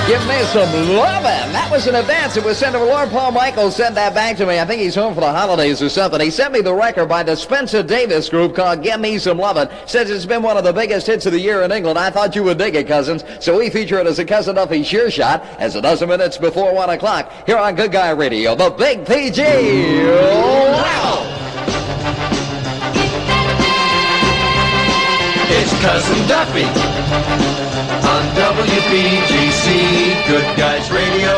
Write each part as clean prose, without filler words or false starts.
Give me some lovin'. That was an advance. It was sent over. Lord Paul Michaels sent that back to me. I think he's home for the holidays or something. He sent me the record by the Spencer Davis Group called Give Me Some Lovin'. Says it's been one of the biggest hits of the year in England. I thought you would dig it, cousins. So we feature it as a Cousin Duffy Sure Shot as a dozen minutes before 1 o'clock here on Good Guy Radio. The Big PG. Wow! It's Cousin Duffy on WPGC, Good Guys Radio.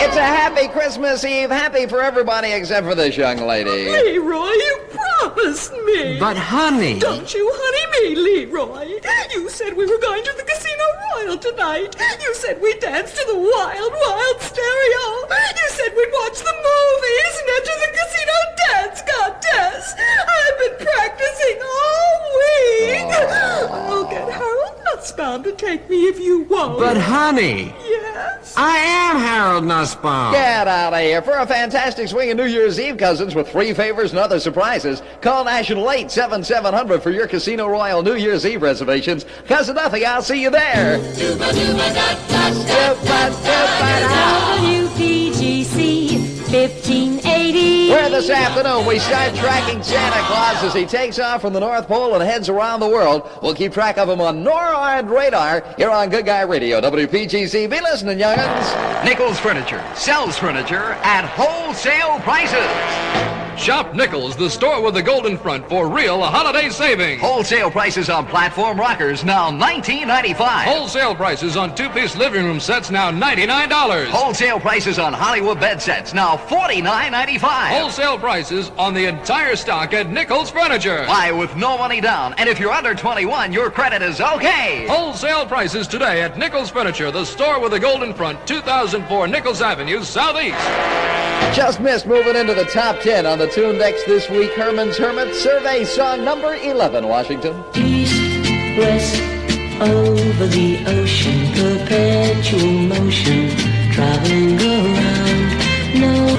It's a happy Christmas Eve. Happy for everybody except for this young lady. Leroy, you promised me. But honey... Don't you honey me, Leroy. You said we were going to the Casino Royal tonight. You said we'd dance to the Wild Wild Stereo. You said we'd watch the movies and enter the Casino Dance Contest. I've been practicing all week. I'll get Harold Nussbaum to take me if you won't. But honey... Yes? I am Harold Nussbaum. Get out of here. For a fantastic swing of New Year's Eve, cousins, with free favors and other surprises, call National 877-700 for your Casino Royal New Year's Eve reservations. Cousin Duffy, I'll see you there. WPGC 1580. Where this afternoon we start tracking Santa Claus as he takes off from the North Pole and heads around the world. We'll keep track of him on NORAD radar here on Good Guy Radio. WPGC, be listening, young'uns. Nichols Furniture sells furniture at wholesale prices. Shop Nichols, the store with the golden front, for real holiday savings. Wholesale prices on platform rockers, now $19.95. Wholesale prices on two-piece living room sets, now $99. Wholesale prices on Hollywood bed sets, now $49.95. Wholesale prices on the entire stock at Nichols Furniture. Buy with no money down, and if you're under 21, your credit is okay. Wholesale prices today at Nichols Furniture, the store with the golden front, 2004 Nichols Avenue, Southeast. Just missed moving into the top 10 on the Tune Decks this week. Herman's Hermit Survey Song number 11, Washington. East, west, over the ocean, perpetual motion, traveling around. No,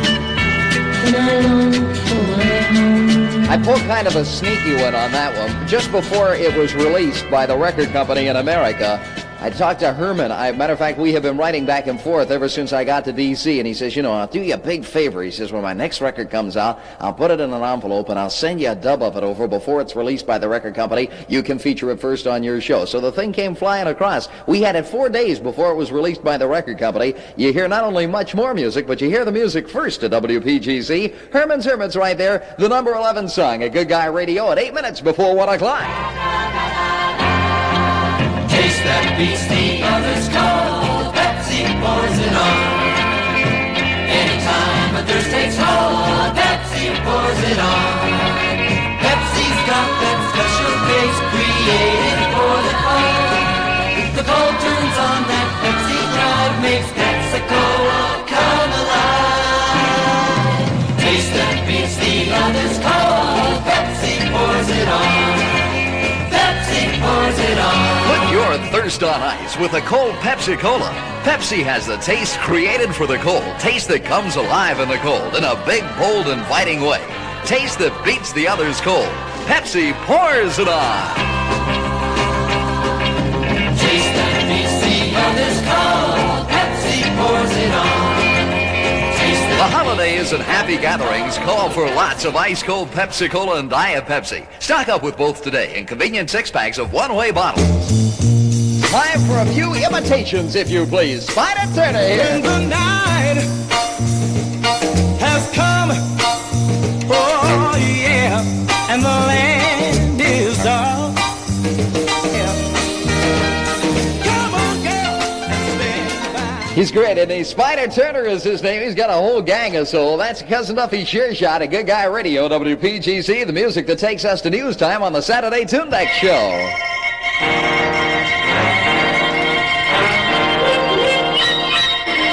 and I long for my home. I pulled kind of a sneaky one on that one. Just before it was released by the record company in America, I talked to Herman. Matter of fact, we have been writing back and forth ever since I got to D.C., and he says, you know, I'll do you a big favor. He says, when my next record comes out, I'll put it in an envelope, and I'll send you a dub of it over before it's released by the record company. You can feature it first on your show. So the thing came flying across. We had it 4 days before it was released by the record company. You hear not only much more music, but you hear the music first at WPGC. Herman's Hermit's right there, the number 11 song at Good Guy Radio at 8 minutes before 1 o'clock. Taste that beats the others cold. Pepsi pours it on. Anytime a thirst takes hold, Pepsi pours it on. Pepsi's got that special taste created for the cold. The cold turns on that Pepsi drive, makes Pepsi-Cola come alive. Taste that beats the others cold. Pepsi pours it on. Pepsi pours it on. Put your thirst on ice with a cold Pepsi-Cola. Pepsi has the taste created for the cold. Taste that comes alive in the cold in a big, bold, inviting way. Taste that beats the others cold. Pepsi pours it on. Taste that beats the others cold. Pepsi pours it on. Taste The that holidays and happy gatherings call for lots of ice-cold Pepsi-Cola and Diet Pepsi. Stock up with both today in convenient six-packs of one-way bottles. Time for a few imitations, if you please. Spider Turner here. When the night has come, oh yeah, and the land is dark. Yeah. Come on, girl, and stand by. He's great, isn't he? Spider Turner is his name. He's got a whole gang of soul. That's Cousin Duffy Sure Shot at Good Guy Radio, WPGC, the music that takes us to news time on the Saturday Tune Deck Show.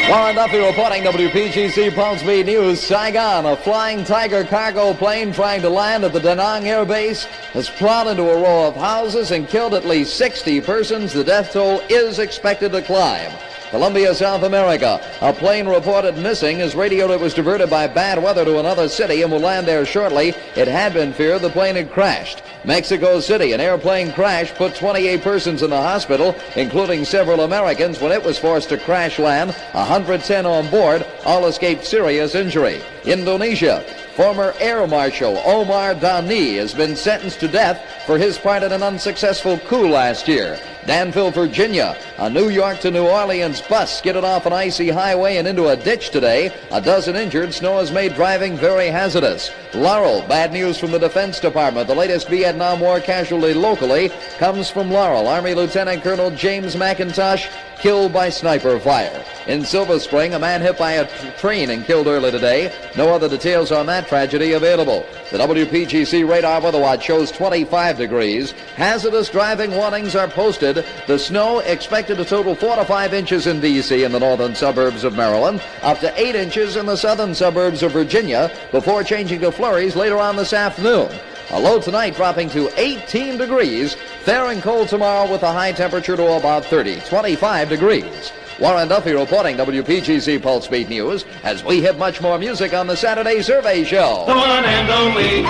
Warren Duffy reporting, WPGC Pulse Speed News. Saigon, a Flying Tiger cargo plane trying to land at the Da Nang Air Base has plowed into a row of houses and killed at least 60 persons. The death toll is expected to climb. Colombia, South America. A plane reported missing is radioed it was diverted by bad weather to another city and will land there shortly. It had been feared the plane had crashed. Mexico City, an airplane crash put 28 persons in the hospital, including several Americans, when it was forced to crash land. 110 on board, all escaped serious injury. Indonesia, former Air Marshal Omar Dani has been sentenced to death for his part in an unsuccessful coup last year. Danville, Virginia, a New York to New Orleans bus skidded off an icy highway and into a ditch today. A dozen injured. Snow has made driving very hazardous. Laurel, bad news from the Defense Department. The latest Vietnam War casualty locally comes from Laurel. Army Lieutenant Colonel James McIntosh killed by sniper fire. In Silver Spring, a man hit by a train and killed early today. No other details on that tragedy available. The WPGC radar weather watch shows 25 degrees. Hazardous driving warnings are posted. The snow expected to total 4 to 5 inches in D.C. and the northern suburbs of Maryland, up to 8 inches in the southern suburbs of Virginia, before changing to flurries later on this afternoon. A low tonight dropping to 18 degrees. Fair and cold tomorrow with a high temperature to about 25 degrees. Warren Duffy reporting WPGC Pulse Beat News as we hit much more music on the Saturday Survey Show. The one and only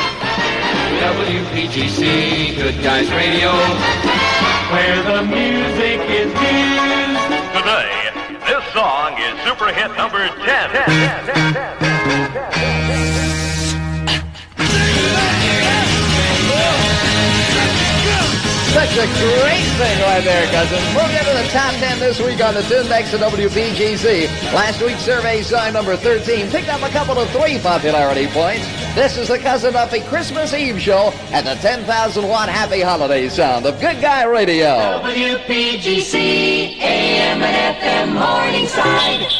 WPGC Good Guys Radio, where the music is news. Today, this song is super hit number 10. Such a great thing right there, cousins. Moving into the top 10 this week on the Tundex of WPGC. Last week's survey song number 13 picked up a couple of 3 popularity points. This is the Cousin Duffy Christmas Eve show and the 10,000-watt happy holiday sound of Good Guy Radio. WPGC AM and FM Morningside.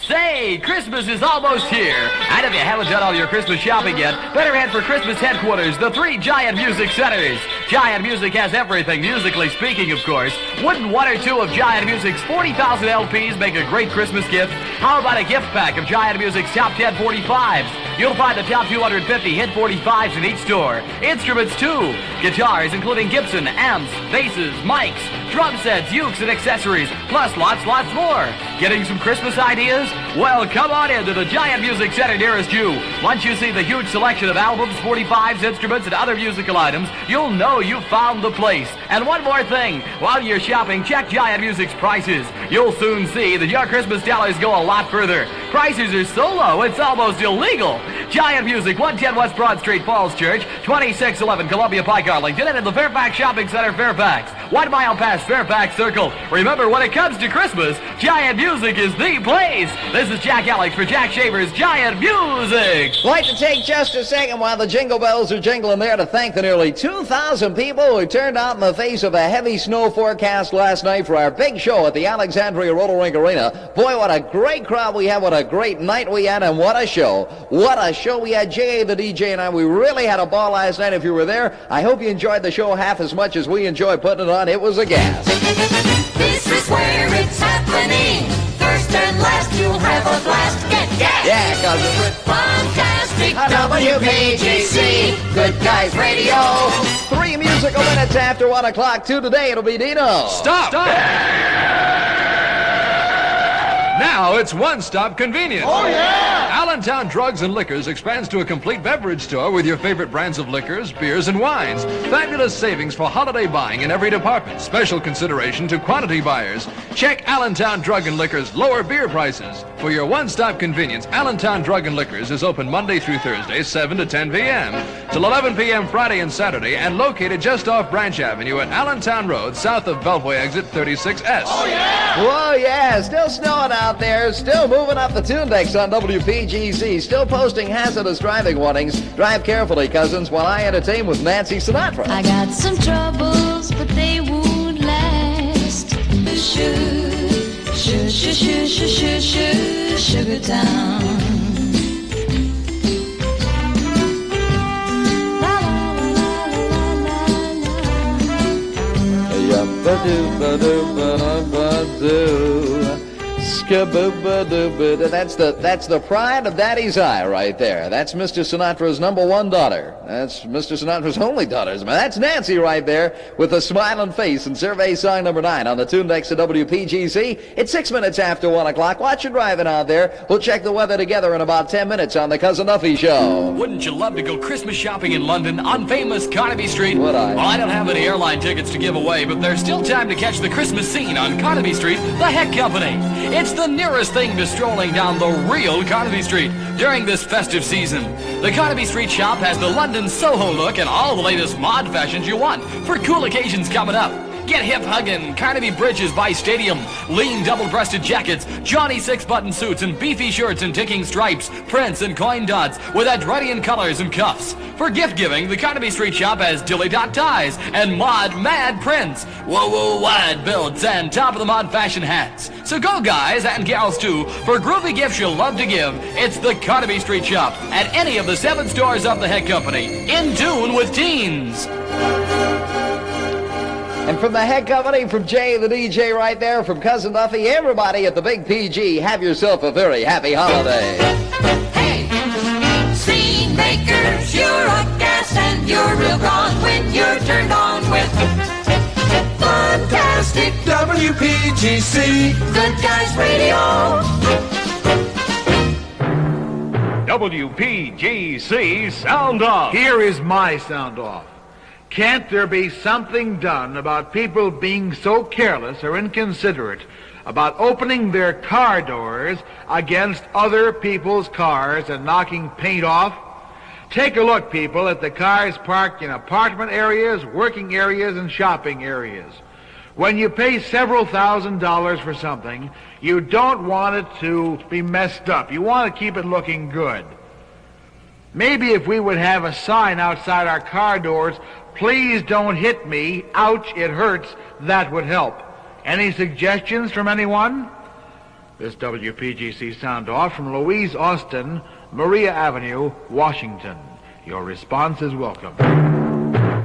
Say, Christmas is almost here. And if you haven't done all your Christmas shopping yet, better head for Christmas headquarters, the 3 Giant Music Centers. Giant Music has everything, musically speaking, of course. Wouldn't 1 or 2 of Giant Music's 40,000 LPs make a great Christmas gift? How about a gift pack of Giant Music's top 10 45s? You'll find the top 250 hit 45s in each store. Instruments, too. Guitars, including Gibson, amps, basses, mics, drum sets, ukes, and accessories, plus lots more. Getting some Christmas ideas? Well, come on into the Giant Music Center nearest you. Once you see the huge selection of albums, 45s, instruments, and other musical items, you'll know you've found the place. And one more thing. While you're shopping, check Giant Music's prices. You'll soon see that your Christmas dollars go a lot further. Prices are so low, it's almost illegal. Giant Music, 110 West Broad Street, Falls Church, 2611 Columbia Pike, Arlington, and in the Fairfax Shopping Center, Fairfax. 1 mile past Fairfax Circle. Remember, when it comes to Christmas, Giant Music is the place. This is Jack Alex for Jack Shaver's Giant Music. I'd like to take just a second while the jingle bells are jingling there to thank the nearly 2,000 people who turned out in the face of a heavy snow forecast last night for our big show at the Alexandria Roller Rink Arena. Boy, what a great crowd we had, what a great night we had, and what a show. What a show we had. J.A. the DJ and I, we really had a ball last night. If you were there, I hope you enjoyed the show half as much as we enjoyed putting it on. It was a gas. This is where it's happening. First and last, you'll have a blast. Get gas. Yeah, cousin. Fantastic WPGC. Good Guys Radio. 3 musical minutes after 1 o'clock. 2 today. It'll be Dino. Stop! Now it's one-stop convenience. Oh, yeah! Allentown Drugs and Liquors expands to a complete beverage store with your favorite brands of liquors, beers, and wines. Fabulous savings for holiday buying in every department. Special consideration to quantity buyers. Check Allentown Drug and Liquors' lower beer prices. For your one-stop convenience, Allentown Drug and Liquors is open Monday through Thursday, 7 to 10 p.m. till 11 p.m. Friday and Saturday, and located just off Branch Avenue at Allentown Road, south of Beltway exit 36S. Oh, yeah! Whoa, yeah, still snowing out there, still moving up the Tundex on WPGC, still posting hazardous driving warnings. Drive carefully, cousins, while I entertain with Nancy Sinatra. I got some troubles, but they won't last. Sugar Town. Skabooba-dooba. That's the pride of Daddy's eye right there. That's Mr. Sinatra's #1 daughter. That's Mr. Sinatra's only daughter. That's Nancy right there with a smiling face in survey song number 9 on the tune next to WPGC. It's 6 minutes after 1 o'clock. Watch you driving out there. We'll check the weather together in about 10 minutes on the Cousin Duffy Show. Wouldn't you love to go Christmas shopping in London on famous Carnaby Street? Would I? Well, I don't have any airline tickets to give away, but there's still time to catch the Christmas scene on Carnaby Street, the Heck Company. It's the nearest thing to strolling down the real Carnaby Street during this festive season. The Carnaby Street shop has the London Soho look and all the latest mod fashions you want for cool occasions coming up. Get hip-hugging Carnaby bridges by Stadium, lean double-breasted jackets, Johnny six-button suits, and beefy shirts and ticking stripes, prints, and coin dots with Edwardian colors and cuffs. For gift-giving, the Carnaby Street shop has dilly-dot ties and mod-mad prints, whoa-whoa wide belts, and top-of-the-mod fashion hats. So go, guys, and gals, too, for groovy gifts you'll love to give. It's the Carnaby Street shop at any of the 7 stores of the Heck Company. In tune with teens. And from the Heck Company, from Jay the DJ right there, from Cousin Duffy, everybody at the Big PG, have yourself a very happy holiday. Hey, scene makers, you're a gas and you're real gone when you're turned on with fantastic WPGC Good Guys Radio. WPGC Sound Off. Here is my sound off. Can't there be something done about people being so careless or inconsiderate about opening their car doors against other people's cars and knocking paint off? Take a look, people, at the cars parked in apartment areas, working areas, and shopping areas. When you pay several $1,000s for something, you don't want it to be messed up. You want to keep it looking good. Maybe if we would have a sign outside our car doors, "Please don't hit me, ouch, it hurts," that would help. Any suggestions from anyone? This WPGC Sound Off from Louise Austin, Maria Avenue, Washington. Your response is welcome.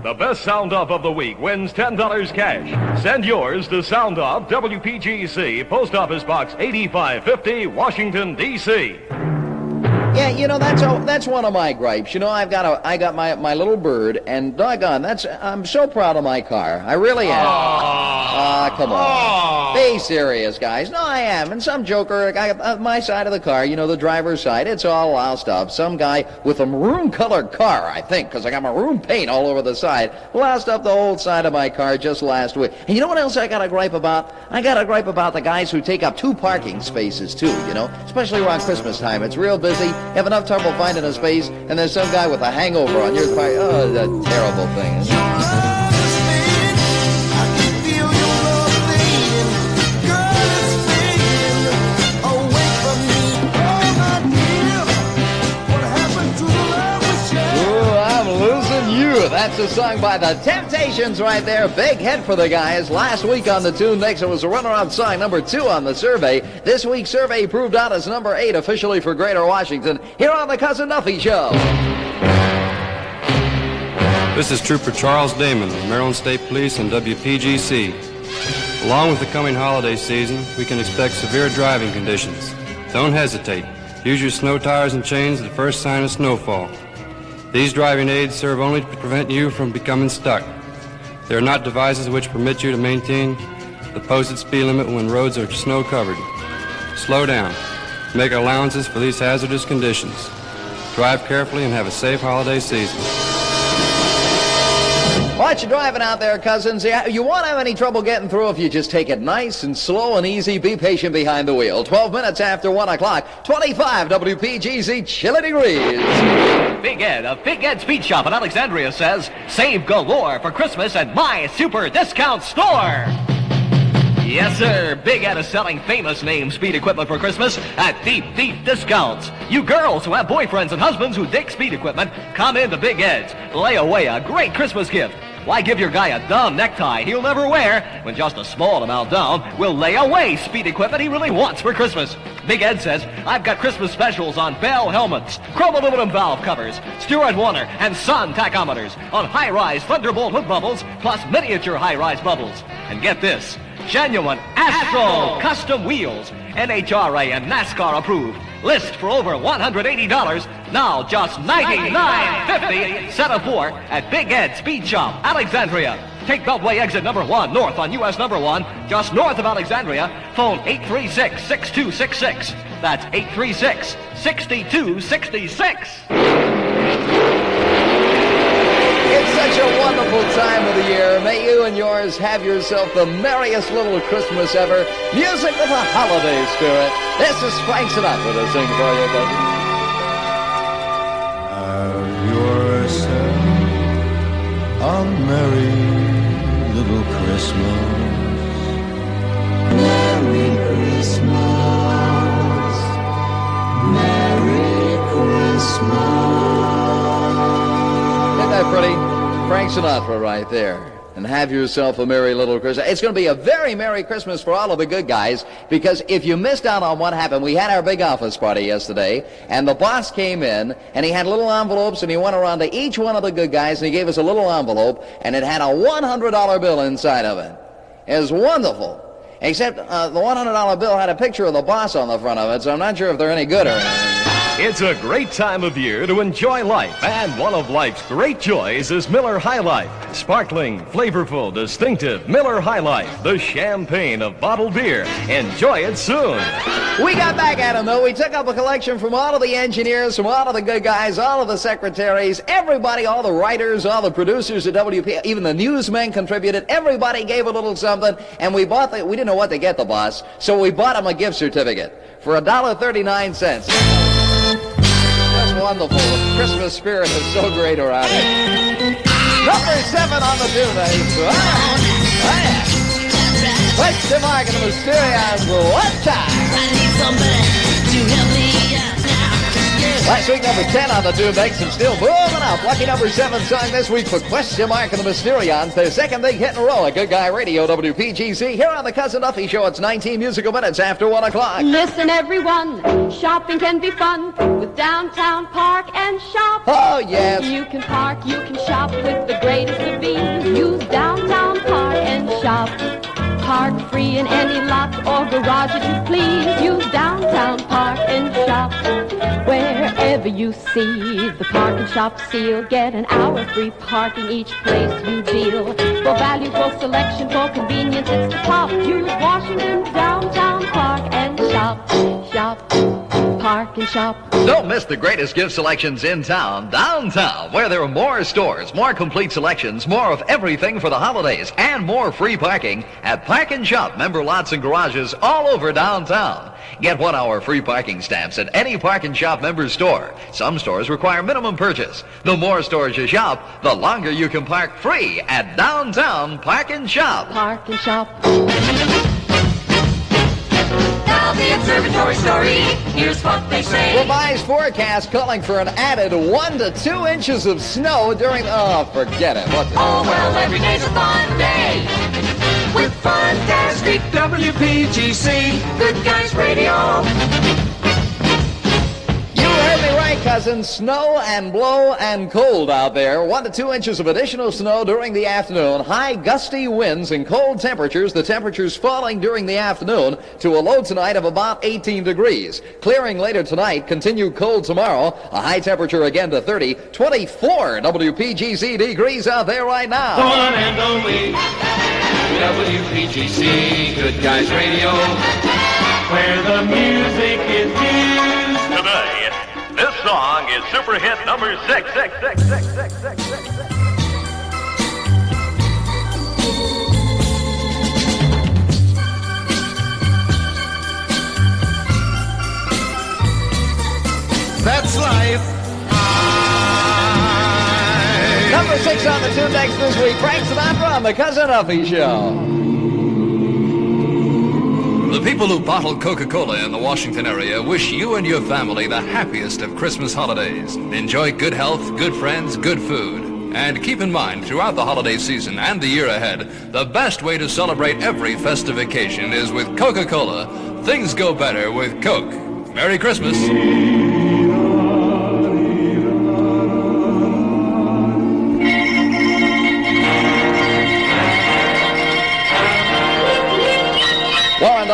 The best Sound Off of the week wins $10 cash. Send yours to Sound Off, WPGC, Post Office Box 8550, Washington, D.C. Yeah, you know, that's one of my gripes. You know, I got my little bird, and doggone, I'm so proud of my car. I really am. Come on. Be serious, guys. No, I am. And some joker, my side of the car, you know, the driver's side, it's all loused up. Some guy with a maroon-colored car, I think, because I got maroon paint all over the side, loused up the whole side of my car just last week. And you know what else I got a gripe about? I got a gripe about the guys who take up 2 parking spaces, too, you know, especially around Christmas time. It's real busy. You have enough trouble finding a space, and there's some guy with a hangover on your car. Oh, that's a terrible thing. That's a song by the Temptations right there. Big hit for the guys. Last week on the tune next, it was a runner-up song number 2 on the survey. This week's survey proved out as number 8 officially for Greater Washington. Here on the Cousin Duffy Show. This is Trooper Charles Damon of Maryland State Police and WPGC. Along with the coming holiday season, we can expect severe driving conditions. Don't hesitate. Use your snow tires and chains at the first sign of snowfall. These driving aids serve only to prevent you from becoming stuck. They are not devices which permit you to maintain the posted speed limit when roads are snow-covered. Slow down. Make allowances for these hazardous conditions. Drive carefully and have a safe holiday season. Watch you driving out there, cousins. You won't have any trouble getting through if you just take it nice and slow and easy. Be patient behind the wheel. 12 minutes after 1 o'clock, 25 WPGC chilly degrees. Big Ed of Big Ed Speed Shop in Alexandria says, save galore for Christmas at my super discount store. Yes, sir. Big Ed is selling famous name speed equipment for Christmas at deep, deep discounts. You girls who have boyfriends and husbands who dig speed equipment, come into Big Ed's. Lay away a great Christmas gift. Why give your guy a dumb necktie he'll never wear when just a small amount down will lay away speed equipment he really wants for Christmas? Big Ed says, I've got Christmas specials on Bell helmets, chrome aluminum valve covers, Stuart Warner, and Sun tachometers, on high-rise Thunderbolt hood bubbles, plus miniature high-rise bubbles. And get this, genuine Astro custom wheels. NHRA and NASCAR approved. List for over $180. Now just $99.50 set of 4 at Big Ed Speed Shop, Alexandria. Take Beltway exit number 1 north on US number 1, just north of Alexandria. Phone 836-6266. That's 836-6266. It's such a wonderful time of the year. May you and yours have yourself the merriest little Christmas ever. Music with a holiday spirit. This is Frank Sinatra to sing for you, baby. Have yourself a merry little Christmas. Merry Christmas. Merry Christmas. Isn't that pretty? Frank Sinatra right there. And have yourself a merry little Christmas. It's going to be a very Merry Christmas for all of the good guys, because if you missed out on what happened, we had our big office party yesterday, and the boss came in, and he had little envelopes, and he went around to each one of the good guys, and he gave us a little envelope, and it had a $100 bill inside of it. It was wonderful. Except the $100 bill had a picture of the boss on the front of it, so I'm not sure if they're any good or anything. It's a great time of year to enjoy life, and one of life's great joys is Miller High Life. Sparkling, flavorful, distinctive Miller High Life, the champagne of bottled beer. Enjoy it soon. We got back at him, though. We took up a collection from all of the engineers, from all of the good guys, all of the secretaries, everybody, all the writers, all the producers at WP, even the newsmen contributed. Everybody gave a little something, and we didn't know what to get the boss, so we bought him a gift certificate for $1.39. That's wonderful. The Christmas spirit is so great around here. Number 7 on the Tuesdays. Question mark in the mysterious what time? I need somebody to help me out now. Last week, number 10 on the Tuesdays, and still moving up. Lucky number 7 song this week for Question Mark and the Mysterions. Their second big hit in a row at Good Guy Radio, WPGC. Here on the Cousin Duffy Show, it's 19 musical minutes after 1 o'clock. Listen, everyone, shopping can be fun with Downtown Park and Shop. Oh, yes. You can park, you can shop with the greatest of ease. Use Downtown Park and Shop. Park free in any lot or garage that you please. Use Downtown Park and Shop. Wherever you see the Park and Shop seal, get an hour free parking each place you deal. For value, for selection, for convenience, it's the top. Use Washington Downtown Park and Shop. Shop, Park and Shop. Don't miss the greatest gift selections in town, downtown, where there are more stores, more complete selections, more of everything for the holidays, and more free parking at Park and Shop member lots and garages all over downtown. Get 1 hour free parking stamps at any Park and Shop member store. Some stores require minimum purchase. The more stores you shop, the longer you can park free at downtown Park and Shop. Park and Shop. Now the observatory story, here's what they say. Revised forecast calling for an added 1 to 2 inches of snow during... Oh, forget it. What the... Oh, well, every day's a fun day with fantastic WPGC Good Guys Radio. You heard me right, cousin. Snow and blow and cold out there. 1 to 2 inches of additional snow during the afternoon. High gusty winds and cold temperatures. The temperatures falling during the afternoon to a low tonight of about 18 degrees. Clearing later tonight. Continued cold tomorrow. A high temperature again to 30. 24 WPGC degrees out there right now. The one and only WPGC Good Guys Radio, where the music is used. Today, this song is super hit number 6. That's life. Number 6 on the tune next this week. Frank Sinatra on the Cousin Duffy Show. The people who bottle Coca-Cola in the Washington area wish you and your family the happiest of Christmas holidays. Enjoy good health, good friends, good food. And keep in mind, throughout the holiday season and the year ahead, the best way to celebrate every festive occasion is with Coca-Cola. Things go better with Coke. Merry Christmas.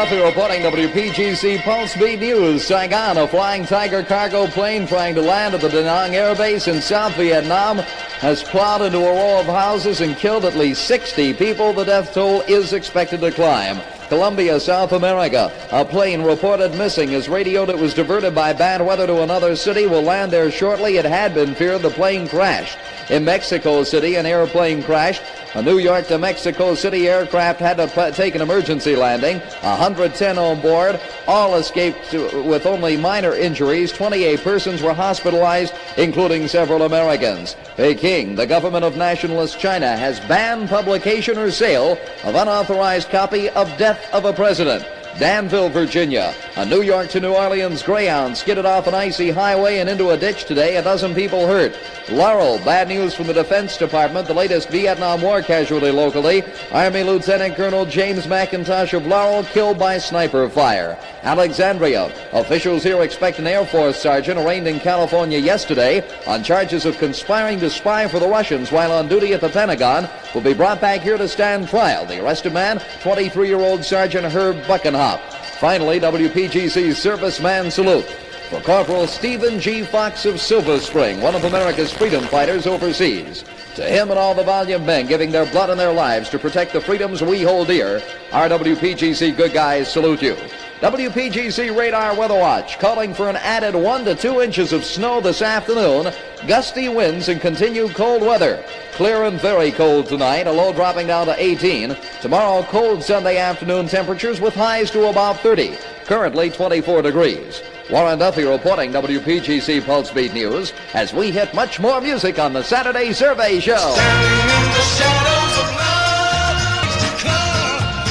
Duffy reporting WPGC Pulse Beat News. Saigon, a flying Tiger cargo plane trying to land at the Da Nang Air Base in South Vietnam, has plowed into a row of houses and killed at least 60 people. The death toll is expected to climb. Colombia, South America, a plane reported missing is radioed it was diverted by bad weather to another city, will land there shortly. It had been feared the plane crashed. In Mexico City, an airplane crashed. A New York to Mexico City aircraft had to take an emergency landing. 110 on board. All escaped with only minor injuries. 28 persons were hospitalized, including several Americans. Peking, the government of nationalist China, has banned publication or sale of unauthorized copy of Death of a President. Danville, Virginia. A New York to New Orleans Greyhound skidded off an icy highway and into a ditch today. A dozen people hurt. Laurel, bad news from the Defense Department. The latest Vietnam War casualty locally. Army Lieutenant Colonel James McIntosh of Laurel killed by sniper fire. Alexandria. Officials here expect an Air Force sergeant arraigned in California yesterday on charges of conspiring to spy for the Russians while on duty at the Pentagon will be brought back here to stand trial. The arrested man, 23-year-old Sergeant Herb Buckenhop. Finally, WPGC's serviceman salute for Corporal Stephen G. Fox of Silver Spring, one of America's freedom fighters overseas. To him and all the valiant men giving their blood and their lives to protect the freedoms we hold dear, our WPGC good guys salute you. WPGC Radar Weather Watch calling for an added 1 to 2 inches of snow this afternoon, gusty winds and continued cold weather. Clear and very cold tonight, a low dropping down to 18. Tomorrow, cold Sunday afternoon temperatures with highs to about 30. Currently 24 degrees. Warren Duffy reporting WPGC Pulse Beat News as we hit much more music on the Saturday Survey Show. Standing in the shadows of love.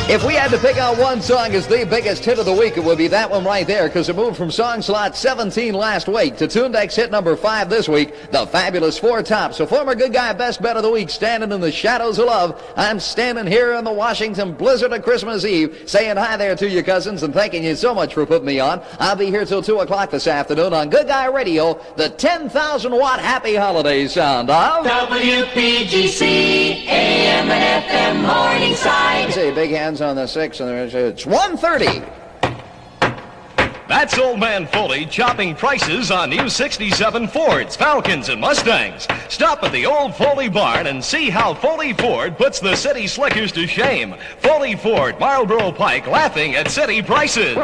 If we had to pick out one song as the biggest hit of the week, it would be that one right there, because it moved from song slot 17 last week to TuneDeck's hit number 5 this week, the fabulous Four Tops. So former good guy best bet of the week, standing in the shadows of love. I'm standing here in the Washington blizzard of Christmas Eve, saying hi there to you cousins and thanking you so much for putting me on. I'll be here till 2 o'clock this afternoon on Good Guy Radio, the 10,000 watt happy holiday sound of WPGC AM and FM Morningside. Say big hands on the 6, and it's 1:30. That's Old Man Foley chopping prices on new 67 Fords, Falcons, and Mustangs. Stop at the old Foley barn and see how Foley Ford puts the city slickers to shame. Foley Ford, Marlboro Pike, laughing at city prices.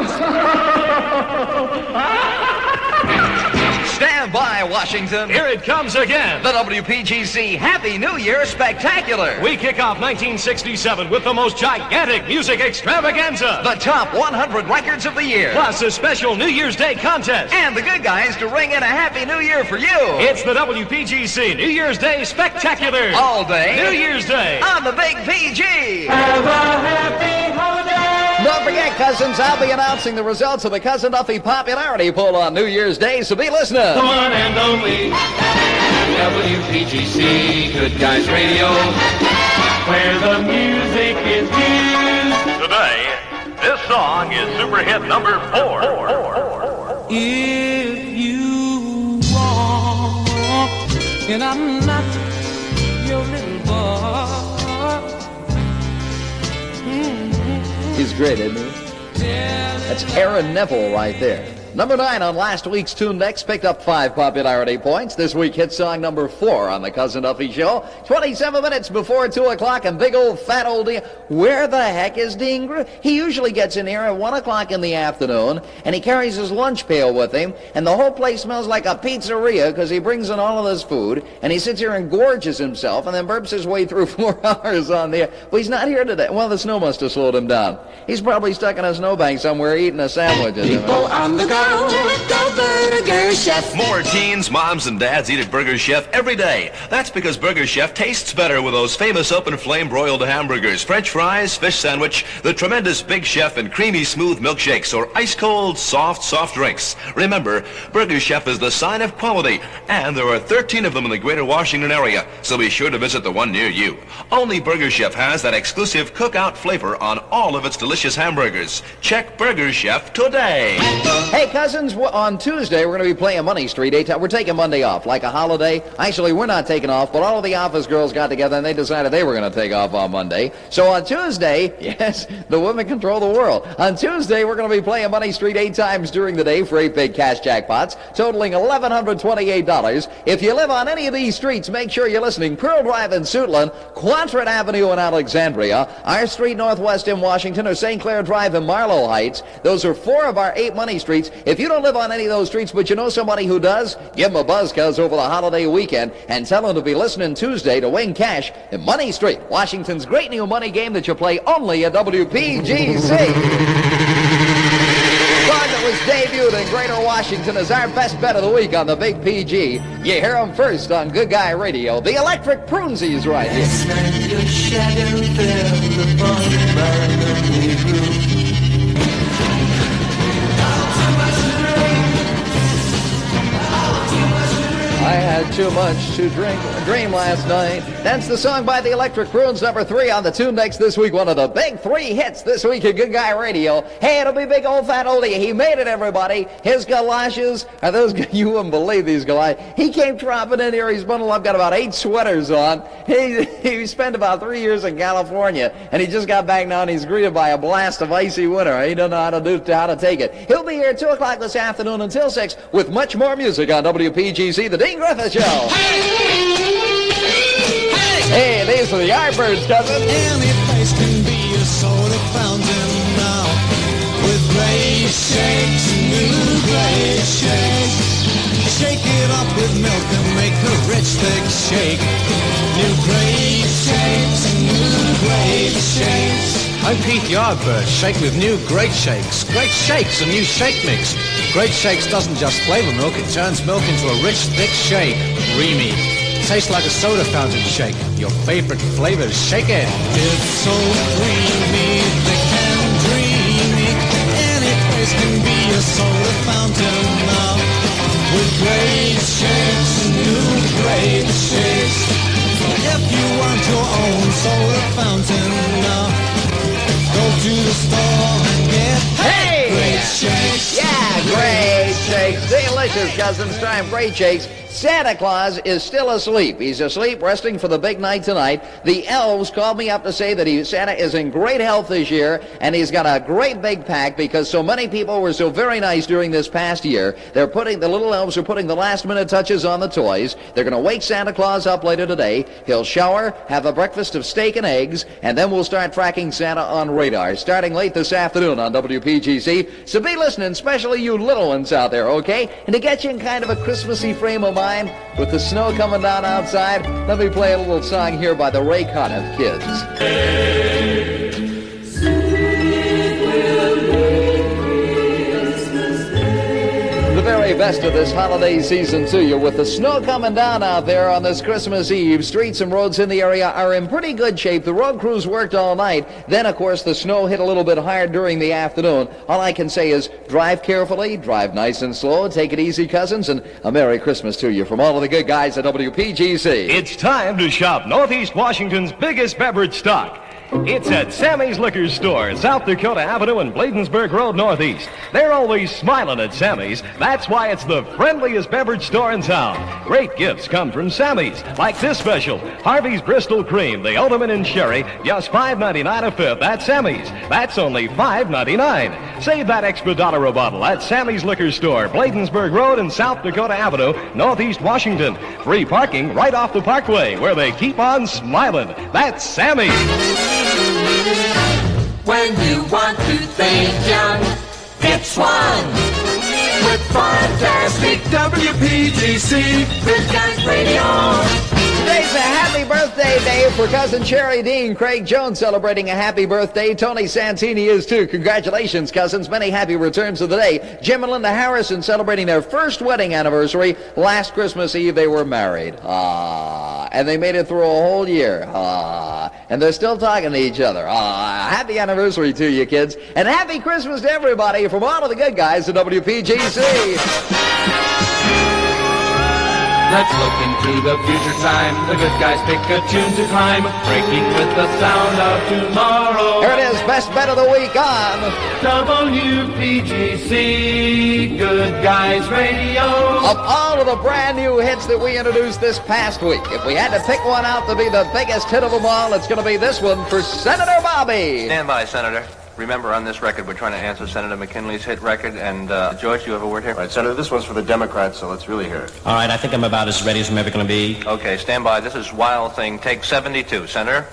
Stand by, Washington. Here it comes again. The WPGC Happy New Year Spectacular. We kick off 1967 with the most gigantic music extravaganza. The top 100 records of the year. Plus a special New Year's Day contest. And the good guys to ring in a Happy New Year for you. It's the WPGC New Year's Day Spectacular. All day. New Year's Day. On the Big PG. Have a happy holiday. Don't forget, cousins, I'll be announcing the results of the Cousin Duffy popularity poll on New Year's Day, so be listening. The one and only WPGC Good Guys Radio, where the music is used. Today, this song is super hit number 4. If you walk, and I'm not your little boy. He's great, isn't he? That's Aaron Neville right there. Number 9 on last week's TuneDecks picked up 5 popularity points. This week hit song number 4 on the Cousin Duffy Show. 27 minutes before 2 o'clock, and big old fat old Dean. Where the heck is Dean Gru? He usually gets in here at 1 o'clock in the afternoon, and he carries his lunch pail with him, and the whole place smells like a pizzeria because he brings in all of this food, and he sits here and gorges himself, and then burps his way through 4 hours on the air. Well, he's not here today. Well, the snow must have slowed him down. He's probably stuck in a snowbank somewhere eating a sandwich. People on the go. The Burger Chef. More teens, moms, and dads eat at Burger Chef every day. That's because Burger Chef tastes better with those famous open flame broiled hamburgers, French fries, fish sandwich, the tremendous Big Chef, and creamy smooth milkshakes, or ice cold soft drinks. Remember, Burger Chef is the sign of quality, and there are 13 of them in the greater Washington area, so be sure to visit the one near you. Only Burger Chef has that exclusive cookout flavor on all of its delicious hamburgers. Check Burger Chef today. Hey, cousins, on Tuesday, we're going to be playing Money Street. We're taking Monday off, like a holiday. Actually, we're not taking off, but all of the office girls got together and they decided they were going to take off on Monday. So on Tuesday, yes, the women control the world. On Tuesday, we're going to be playing Money Street 8 times during the day for 8 big cash jackpots, totaling $1,128. If you live on any of these streets, make sure you're listening. Pearl Drive in Suitland, Quantret Avenue in Alexandria, R Street Northwest in Washington, or St. Clair Drive in Marlow Heights. Those are 4 of our 8 Money Streets. If you don't live on any of those streets, but you know somebody who does, give them a buzz, cuz over the holiday weekend, and tell them to be listening Tuesday to win cash in Money Street, Washington's great new money game that you play only at WPGC. Song that was debuted in Greater Washington is our best bet of the week on the Big PG. You hear them first on Good Guy Radio. The Electric Prunesies right here. Last night your shadow fell upon my lonely room. I had too much to dream last night. That's the song by the Electric Prunes, number 3 on the Tune Decks this week. One of the big 3 hits this week at Good Guy Radio. Hey, it'll be big old fat oldie. He made it, everybody. His galoshes are those, you wouldn't believe these galoshes. He came tromping in here. He's bundled up, got about 8 sweaters on. He spent about 3 years in California, and he just got back now, and he's greeted by a blast of icy winter. He doesn't know how to take it. He'll be here at 2 o'clock this afternoon until 6 with much more music on WPGC, The Dean Griffith Show. Hey, these are the Yardbirds, cousin. Any place can be a soda fountain now, with great shakes, new great shakes. Shake it up with milk and make a rich thick shake. New great shakes, new great shakes. I'm Keith Yardbird. Shake with new Great Shakes. Great Shakes, a new shake mix. Great Shakes doesn't just flavor milk, it turns milk into a rich, thick shake. Creamy. Tastes like a soda fountain shake. Your favorite flavors, shake it. It's so creamy, thick and dreamy. Any place can be a soda fountain now, with great shakes, new great shakes. So if you want your own soda fountain now, go to the store and get Great Shakes. Yeah, Great Shakes. Delicious, cousins. Time Great Shakes. Santa Claus is still asleep. He's asleep, resting for the big night tonight. The elves called me up to say that Santa is in great health this year, and he's got a great big pack because so many people were so very nice during this past year. The little elves are putting the last-minute touches on the toys. They're going to wake Santa Claus up later today. He'll shower, have a breakfast of steak and eggs, and then we'll start tracking Santa on radar, starting late this afternoon on WPGC. So be listening, especially you little ones out there, okay? And to get you in kind of a Christmassy frame of mind, with the snow coming down outside, let me play a little song here by the Ray Conniff Kids. The very best of this holiday season to you. With the snow coming down out there on this Christmas Eve, streets and roads in the area are in pretty good shape. The road crews worked all night. Then, of course, the snow hit a little bit hard during the afternoon. All I can say is drive carefully, drive nice and slow, take it easy, cousins, and a Merry Christmas to you from all of the good guys at WPGC. It's time to shop Northeast Washington's biggest beverage stock. It's at Sammy's Liquor Store, South Dakota Avenue and Bladensburg Road Northeast. They're always smiling at Sammy's. That's why it's the friendliest beverage store in town. Great gifts come from Sammy's, like this special, Harvey's Bristol Cream, the ultimate in sherry, just $5.99 a fifth at Sammy's. That's only $5.99. Save that extra $1 a bottle at Sammy's Liquor Store, Bladensburg Road and South Dakota Avenue, Northeast Washington. Free parking right off the parkway, where they keep on smiling. That's Sammy's. When you want to think young, get Swan with fantastic WPGC Good Guys Radio. Today's a happy birthday day for cousin Cherry Dean. Craig Jones celebrating a happy birthday. Tony Santini is too. Congratulations, cousins. Many happy returns of the day. Jim and Linda Harrison celebrating their first wedding anniversary. Last Christmas Eve they were married. And they made it through a whole year. And they're still talking to each other. Happy anniversary to you, kids. And happy Christmas to everybody from all of the good guys at WPGC. Let's look into the future time. The good guys pick a tune to climb, breaking with the sound of tomorrow. Here it is, best bet of the week on WPGC, Good Guys Radio. Of all of the brand new hits that we introduced this past week, if we had to pick one out to be the biggest hit of them all, it's going to be this one for Senator Bobby. Stand by, Senator. Remember, on this record, we're trying to answer Senator McKinley's hit record. And, George, you have a word here? All right, Senator, this one's for the Democrats, so let's really hear it. All right, I think I'm about as ready as I'm ever going to be. Okay, stand by. This is Wild Thing, take 72. Senator?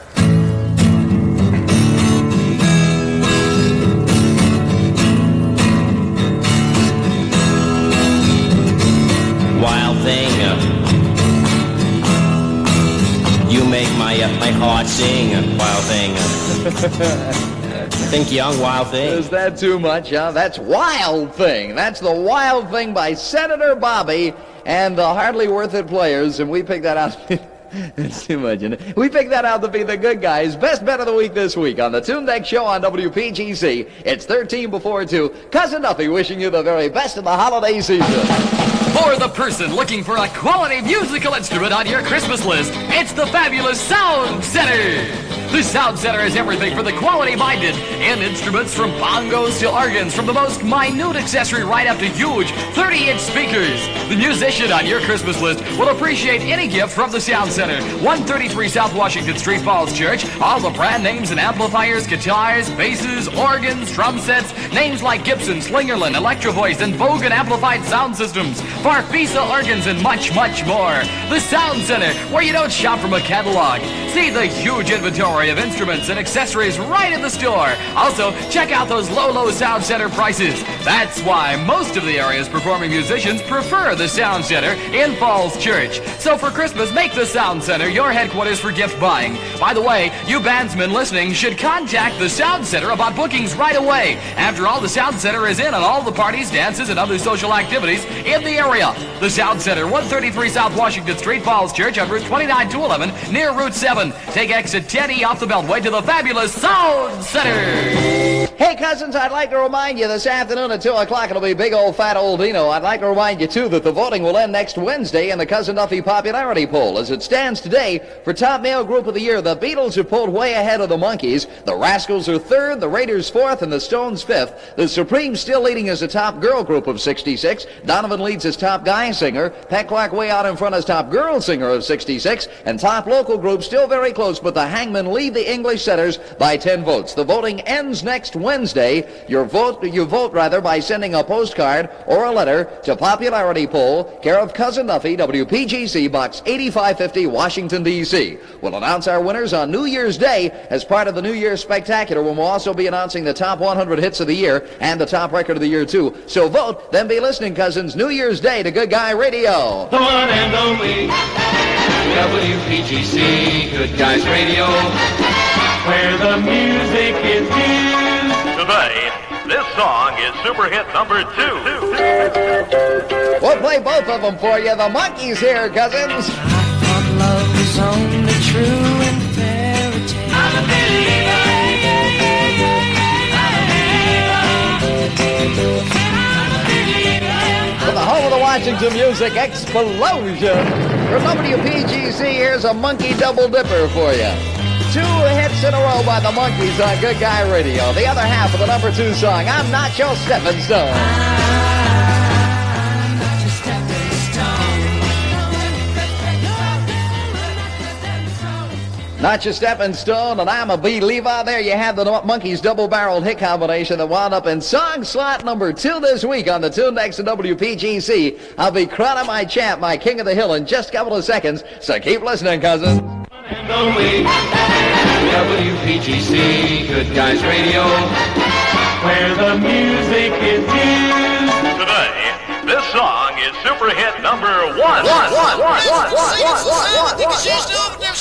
Wild thing, you make my heart sing, wild thing. Think young, wild thing. Is that too much, huh? That's Wild Thing. That's the Wild Thing by Senator Bobby and the Hardly Worth It Players, and we picked that out. It's too much, isn't it? We picked that out to be the good guys. Best bet of the week this week on the Tune Deck Show on WPGC. It's 13 before 2. Cousin Duffy wishing you the very best of the holiday season. For the person looking for a quality musical instrument on your Christmas list, it's the fabulous Sound Center. The Sound Center has everything for the quality-minded and instruments from bongos to organs, from the most minute accessory right up to huge 30-inch speakers. The musician on your Christmas list will appreciate any gift from the Sound Center, 133 South Washington Street, Falls Church. All the brand names and amplifiers, guitars, basses, organs, drum sets, names like Gibson, Slingerland, Electro Voice, and Vogan amplified sound systems, Farfisa organs, and much, much more. The Sound Center, where you don't shop from a catalog. See the huge inventory of instruments and accessories right in the store. Also, check out those low Sound Center prices. That's why most of the area's performing musicians prefer the Sound Center in Falls Church. So for Christmas, make the Sound Center your headquarters for gift buying. By the way, you bandsmen listening should contact the Sound Center about bookings right away. After all, the Sound Center is in on all the parties, dances, and other social activities in the area. The Sound Center, 133 South Washington Street, Falls Church, on Route 29 to 11, near Route 7. Take exit 10E off the Beltway to the fabulous Sound Center. Hey, cousins, I'd like to remind you this afternoon at 2 o'clock, it'll be Big Old Fat Old Dino. I'd like to remind you, too, that the voting will end next Wednesday in the Cousin Duffy popularity poll. As it stands today, for top male group of the year, the Beatles are pulled way ahead of the Monkees. The Rascals are third, the Raiders fourth, and the Stones fifth. The Supremes still leading as the top girl group of 66. Donovan leads as top guy singer. Pat Clark way out in front as top girl singer of 66. And top local group still very close, but the Hangmen lead the English setters by 10 votes. The voting ends next Wednesday. You vote by sending a postcard or a letter to Popularity Poll, care of Cousin Duffy, WPGC, Box 8550, Washington, D.C. We'll announce our winners on New Year's Day as part of the New Year's Spectacular, when we'll also be announcing the top 100 hits of the year and the top record of the year, too. So vote, then be listening, cousins, New Year's Day to Good Guy Radio. The one and only WPGC, Good Guys Radio, where the music is used. Today, this song is super hit number 2. We'll play both of them for you. The Monkees here, cousins. Thought love was only true in fairy tales. I'm a believer. From the home of the Washington Music Explosion, from WPGC, here's a monkey double dipper for you. 2 hits in a row by the Monkees on Good Guy Radio. The other half of the number 2 song, I'm Not Your Stepping Stone. Not Your Stepping Stone, and I'm a Believer. There you have the Monkees double-barreled hit combination that wound up in song slot number 2 this week on the Tune Next to WPGC. I'll be crowning my champ, my King of the Hill, in just a couple of seconds, so keep listening, cousins. And only WPGC, Good Guys Radio, where the music is used. Today, this song is super hit number 1. Because she's doing them